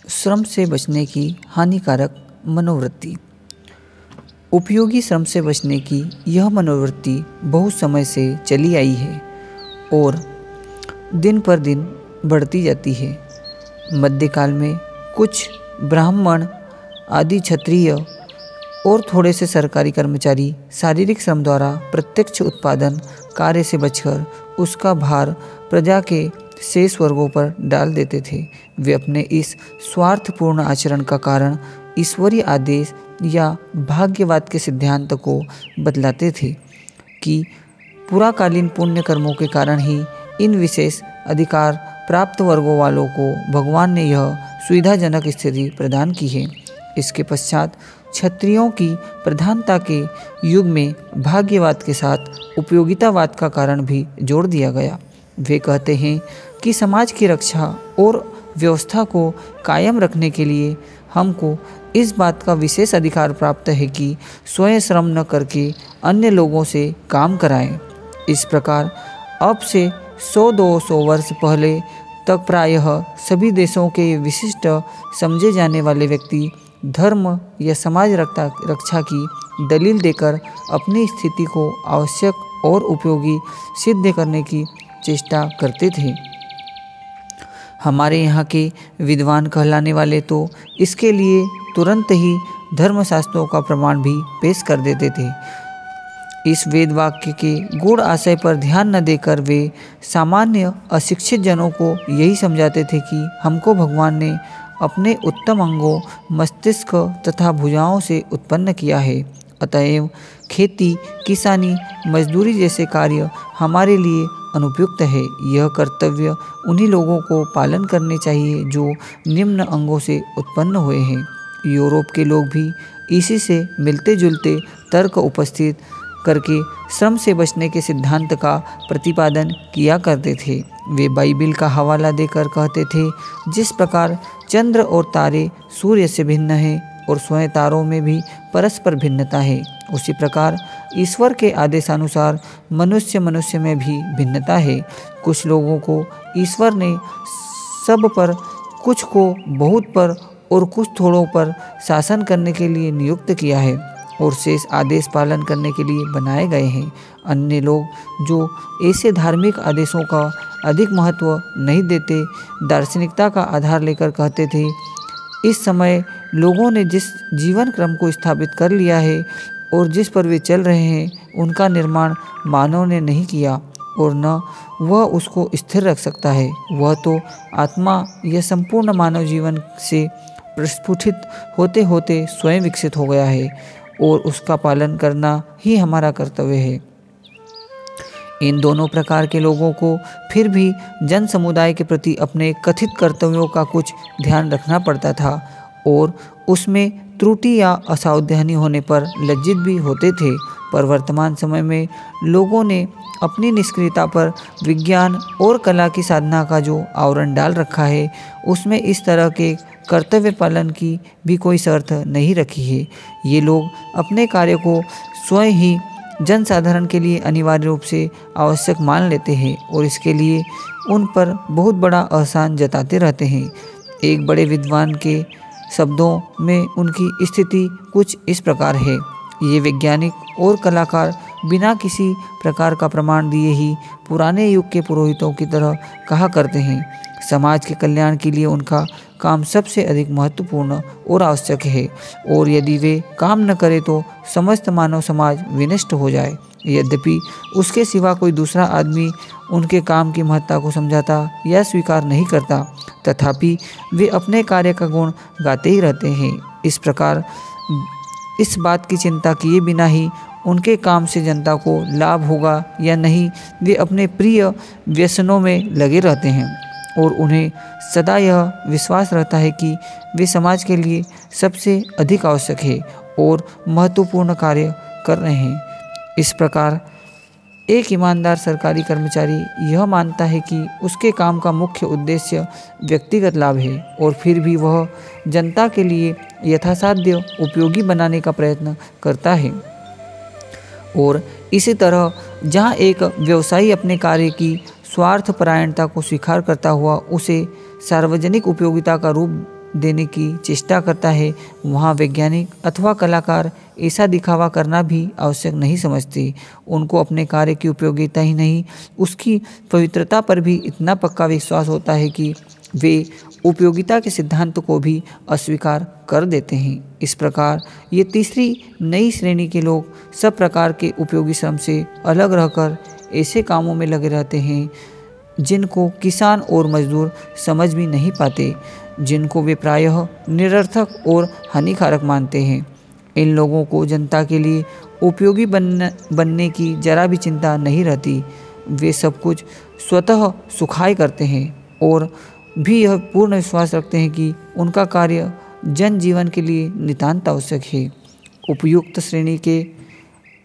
श्रम से बचने की हानिकारक मनोवृत्ति। उपयोगी श्रम से बचने की यह मनोवृत्ति बहुत समय से चली आई है और दिन पर दिन बढ़ती जाती है। मध्यकाल में कुछ ब्राह्मण आदि क्षत्रिय और थोड़े से सरकारी कर्मचारी शारीरिक श्रम द्वारा प्रत्यक्ष उत्पादन कार्य से बचकर उसका भार प्रजा के शेष वर्गों पर डाल देते थे। वे अपने इस स्वार्थपूर्ण आचरण का कारण ईश्वरीय आदेश या भाग्यवाद के सिद्धांत को बतलाते थे कि पुराकालीन पुण्य कर्मों के कारण ही इन विशेष अधिकार प्राप्त वर्गों वालों को भगवान ने यह सुविधाजनक स्थिति प्रदान की है। इसके पश्चात क्षत्रियों की प्रधानता के युग में भाग्यवाद के साथ उपयोगितावाद का कारण भी जोड़ दिया गया। वे कहते हैं कि समाज की रक्षा और व्यवस्था को कायम रखने के लिए हमको इस बात का विशेष अधिकार प्राप्त है कि स्वयं श्रम न करके अन्य लोगों से काम कराएं। इस प्रकार अब से 100-200 वर्ष पहले तक प्रायः सभी देशों के विशिष्ट समझे जाने वाले व्यक्ति धर्म या समाज रक्षा की दलील देकर अपनी स्थिति को आवश्यक और उपयोगी सिद्ध करने की चेष्टा करते थे। हमारे यहाँ के विद्वान कहलाने वाले तो इसके लिए तुरंत ही धर्मशास्त्रों का प्रमाण भी पेश कर देते थे। इस वेद वाक्य के गूढ़ आशय पर ध्यान न देकर वे सामान्य अशिक्षित जनों को यही समझाते थे कि हमको भगवान ने अपने उत्तम अंगों, मस्तिष्क तथा भुजाओं से उत्पन्न किया है, अतएव खेती, किसानी, मजदूरी जैसे कार्य हमारे लिए अनुपयुक्त है। यह कर्तव्य उन्हीं लोगों को पालन करने चाहिए जो निम्न अंगों से उत्पन्न हुए हैं। यूरोप के लोग भी इसी से मिलते जुलते तर्क उपस्थित करके श्रम से बचने के सिद्धांत का प्रतिपादन किया करते थे। वे बाइबिल का हवाला देकर कहते थे, जिस प्रकार चंद्र और तारे सूर्य से भिन्न हैं और स्वयं तारों में भी परस्पर भिन्नता है, उसी प्रकार ईश्वर के आदेशानुसार मनुष्य में भी भिन्नता है। कुछ लोगों को ईश्वर ने सब पर, कुछ को बहुत पर और कुछ थोड़ों पर शासन करने के लिए नियुक्त किया है और शेष आदेश पालन करने के लिए बनाए गए हैं। अन्य लोग जो ऐसे धार्मिक आदेशों का अधिक महत्व नहीं देते, दार्शनिकता का आधार लेकर कहते थे, इस समय लोगों ने जिस जीवन क्रम को स्थापित कर लिया है और जिस पर वे चल रहे हैं, उनका निर्माण मानव ने नहीं किया और न वह उसको स्थिर रख सकता है। वह तो आत्मा या संपूर्ण मानव जीवन से प्रस्फुटित होते होते स्वयं विकसित हो गया है और उसका पालन करना ही हमारा कर्तव्य है। इन दोनों प्रकार के लोगों को फिर भी जन समुदाय के प्रति अपने कथित कर्तव्यों का कुछ ध्यान रखना पड़ता था और उसमें त्रुटि या असावधानी होने पर लज्जित भी होते थे। पर वर्तमान समय में लोगों ने अपनी निष्क्रियता पर विज्ञान और कला की साधना का जो आवरण डाल रखा है, उसमें इस तरह के कर्तव्य पालन की भी कोई शर्त नहीं रखी है। ये लोग अपने कार्य को स्वयं ही जन साधारण के लिए अनिवार्य रूप से आवश्यक मान लेते हैं और इसके लिए उन पर बहुत बड़ा एहसान जताते रहते हैं। एक बड़े विद्वान के शब्दों में उनकी स्थिति कुछ इस प्रकार है, ये वैज्ञानिक और कलाकार बिना किसी प्रकार का प्रमाण दिए ही पुराने युग के पुरोहितों की तरह कहा करते हैं। समाज के कल्याण के लिए उनका काम सबसे अधिक महत्वपूर्ण और आवश्यक है और यदि वे काम न करें तो समस्त मानव समाज विनष्ट हो जाए। यद्यपि उसके सिवा कोई दूसरा आदमी उनके काम की महत्ता को समझाता या स्वीकार नहीं करता, तथापि वे अपने कार्य का गुण गाते ही रहते हैं। इस प्रकार इस बात की चिंता किए बिना ही उनके काम से जनता को लाभ होगा या नहीं, वे अपने प्रिय व्यसनों में लगे रहते हैं और उन्हें सदा यह विश्वास रहता है कि वे समाज के लिए सबसे अधिक आवश्यक है और महत्वपूर्ण कार्य कर रहे हैं। इस प्रकार एक ईमानदार सरकारी कर्मचारी यह मानता है कि उसके काम का मुख्य उद्देश्य व्यक्तिगत लाभ है और फिर भी वह जनता के लिए यथासाध्य उपयोगी बनाने का प्रयत्न करता है। और इसी तरह जहाँ एक व्यवसायी अपने कार्य की स्वार्थपरायणता को स्वीकार करता हुआ उसे सार्वजनिक उपयोगिता का रूप देने की चेष्टा करता है, वहाँ वैज्ञानिक अथवा कलाकार ऐसा दिखावा करना भी आवश्यक नहीं समझते। उनको अपने कार्य की उपयोगिता ही नहीं, उसकी पवित्रता पर भी इतना पक्का विश्वास होता है कि वे उपयोगिता के सिद्धांत को भी अस्वीकार कर देते हैं। इस प्रकार ये तीसरी नई श्रेणी के लोग सब प्रकार के उपयोगी श्रम से अलग रहकर ऐसे कामों में लगे रहते हैं जिनको किसान और मजदूर समझ भी नहीं पाते, जिनको वे प्रायः निरर्थक और हानिकारक मानते हैं। इन लोगों को जनता के लिए उपयोगी बनने की जरा भी चिंता नहीं रहती। वे सब कुछ स्वतः सुखाय करते हैं और भी यह पूर्ण विश्वास रखते हैं कि उनका कार्य जनजीवन के लिए नितांत आवश्यक है। उपयुक्त श्रेणी के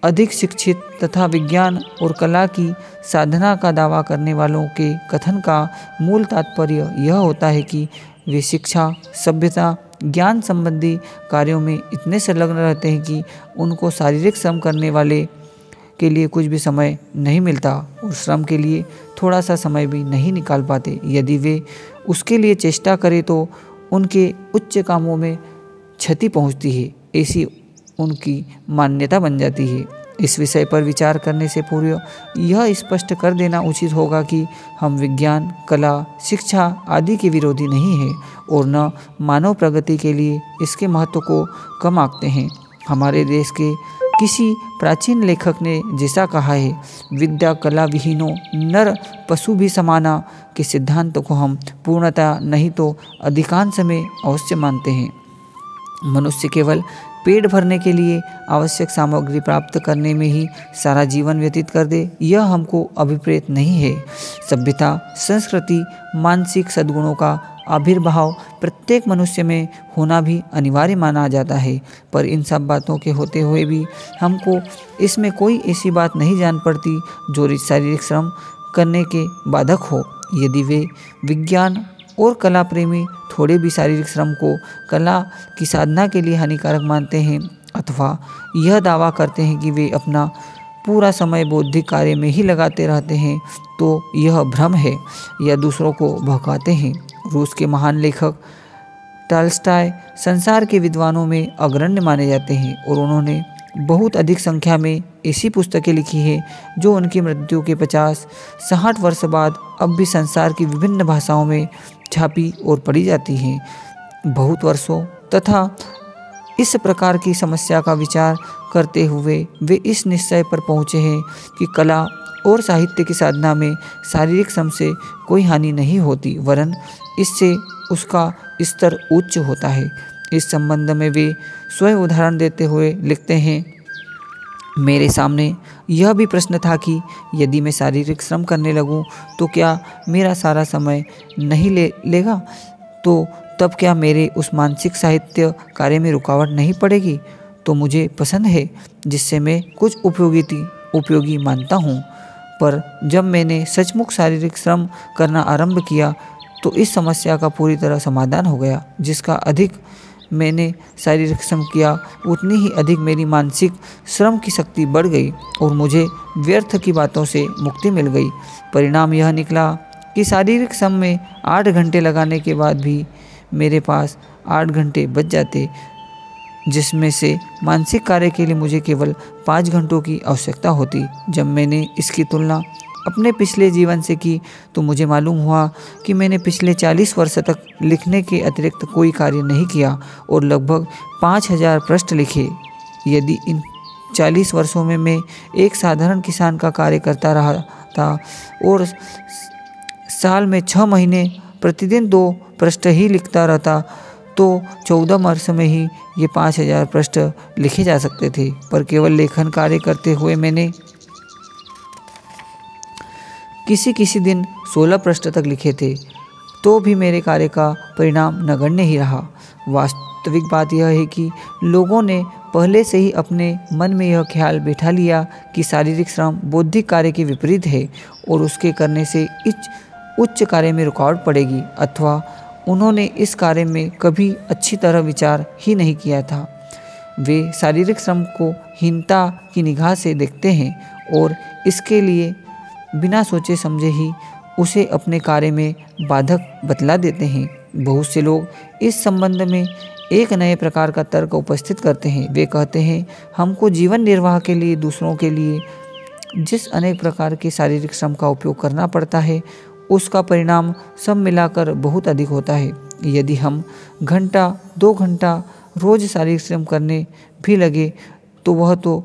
अधिक शिक्षित तथा विज्ञान और कला की साधना का दावा करने वालों के कथन का मूल तात्पर्य यह होता है कि वे शिक्षा, सभ्यता, ज्ञान संबंधी कार्यों में इतने संलग्न रहते हैं कि उनको शारीरिक श्रम करने वाले के लिए कुछ भी समय नहीं मिलता और श्रम के लिए थोड़ा सा समय भी नहीं निकाल पाते। यदि वे उसके लिए चेष्टा करें तो उनके उच्च कामों में क्षति पहुंचती है, ऐसी उनकी मान्यता बन जाती है। इस विषय पर विचार करने से पूर्व यह स्पष्ट कर देना उचित होगा कि हम विज्ञान, कला, शिक्षा आदि के विरोधी नहीं हैं और न मानव प्रगति के लिए इसके महत्व को कम आंकते हैं। हमारे देश के किसी प्राचीन लेखक ने जैसा कहा है, विद्या कला विहीनों नर पशु भी समाना के सिद्धांत को हम पूर्णतः नहीं तो अधिकांश में अवश्य मानते हैं। मनुष्य केवल पेट भरने के लिए आवश्यक सामग्री प्राप्त करने में ही सारा जीवन व्यतीत कर दे, यह हमको अभिप्रेत नहीं है। सभ्यता, संस्कृति, मानसिक सद्गुणों का आविर्भाव प्रत्येक मनुष्य में होना भी अनिवार्य माना जाता है, पर इन सब बातों के होते हुए भी हमको इसमें कोई ऐसी बात नहीं जान पड़ती जो शारीरिक श्रम करने के बाधक हो। यदि वे विज्ञान और कला प्रेमी थोड़े भी शारीरिक श्रम को कला की साधना के लिए हानिकारक मानते हैं अथवा यह दावा करते हैं कि वे अपना पूरा समय बौद्धिक कार्य में ही लगाते रहते हैं, तो यह भ्रम है या दूसरों को भड़काते हैं। रूस के महान लेखक टॉल्स्टॉय संसार के विद्वानों में अग्रण्य माने जाते हैं और उन्होंने बहुत अधिक संख्या में ऐसी पुस्तकें लिखी हैं जो उनकी मृत्यु के 50-60 वर्ष बाद अब भी संसार की विभिन्न भाषाओं में छापी और पढ़ी जाती हैं। बहुत वर्षों तथा इस प्रकार की समस्या का विचार करते हुए वे इस निश्चय पर पहुँचे हैं कि कला और साहित्य की साधना में शारीरिक श्रम से कोई हानि नहीं होती, वरन इससे उसका स्तर उच्च होता है। इस संबंध में वे स्वयं उदाहरण देते हुए लिखते हैं, मेरे सामने यह भी प्रश्न था कि यदि मैं शारीरिक श्रम करने लगूं तो क्या मेरा सारा समय नहीं लेगा, तो तब क्या मेरे उस मानसिक साहित्य कार्य में रुकावट नहीं पड़ेगी। तो मुझे पसंद है जिससे मैं कुछ उपयोगी मानता हूँ, पर जब मैंने सचमुच शारीरिक श्रम करना आरंभ किया तो इस समस्या का पूरी तरह समाधान हो गया। जिसका अधिक मैंने शारीरिक श्रम किया उतनी ही अधिक मेरी मानसिक श्रम की शक्ति बढ़ गई और मुझे व्यर्थ की बातों से मुक्ति मिल गई। परिणाम यह निकला कि शारीरिक श्रम में 8 घंटे लगाने के बाद भी मेरे पास 8 घंटे बच जाते, जिसमें से मानसिक कार्य के लिए मुझे केवल 5 घंटों की आवश्यकता होती। जब मैंने इसकी तुलना अपने पिछले जीवन से की तो मुझे मालूम हुआ कि मैंने पिछले 40 वर्ष तक लिखने के अतिरिक्त कोई कार्य नहीं किया और लगभग 5000 पृष्ठ लिखे। यदि इन 40 वर्षों में मैं एक साधारण किसान का कार्य करता रहा था और साल में 6 महीने प्रतिदिन 2 पृष्ठ ही लिखता रहता तो 14 वर्ष में ही ये 5000 पृष्ठ लिखे जा सकते थे। पर केवल लेखन कार्य करते हुए मैंने किसी दिन 16 पृष्ठ तक लिखे थे, तो भी मेरे कार्य का परिणाम नगण्य ही रहा। वास्तविक बात यह है कि लोगों ने पहले से ही अपने मन में यह ख्याल बैठा लिया कि शारीरिक श्रम बौद्धिक कार्य के विपरीत है और उसके करने से उच्च कार्य में रुकावट पड़ेगी, अथवा उन्होंने इस कार्य में कभी अच्छी तरह विचार ही नहीं किया था। वे शारीरिक श्रम को हीनता की निगाह से देखते हैं और इसके लिए बिना सोचे समझे ही उसे अपने कार्य में बाधक बतला देते हैं। बहुत से लोग इस संबंध में एक नए प्रकार का तर्क उपस्थित करते हैं। वे कहते हैं, हमको जीवन निर्वाह के लिए दूसरों के लिए जिस अनेक प्रकार के शारीरिक श्रम का उपयोग करना पड़ता है, उसका परिणाम सब मिलाकर बहुत अधिक होता है। यदि हम घंटा 2 घंटा रोज शारीरिक श्रम करने भी लगे तो वह तो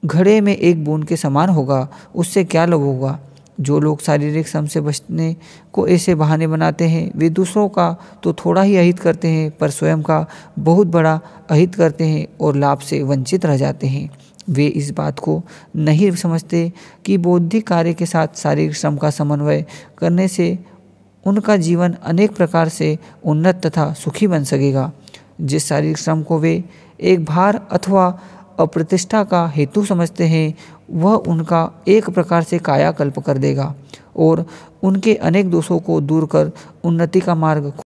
घड़े में एक बूंद के समान होगा। उससे क्या लाभ होगा? जो लोग शारीरिक श्रम से बचने को ऐसे बहाने बनाते हैं, वे दूसरों का तो थोड़ा ही अहित करते हैं, पर स्वयं का बहुत बड़ा अहित करते हैं और लाभ से वंचित रह जाते हैं। वे इस बात को नहीं समझते कि बौद्धिक कार्य के साथ शारीरिक श्रम का समन्वय करने से उनका जीवन अनेक प्रकार से उन्नत तथा सुखी बन सकेगा। जिस शारीरिक श्रम को वे एक भार अथवा अप्रतिष्ठा का हेतु समझते हैं, वह उनका एक प्रकार से कायाकल्प कर देगा और उनके अनेक दोषों को दूर कर उन्नति का मार्ग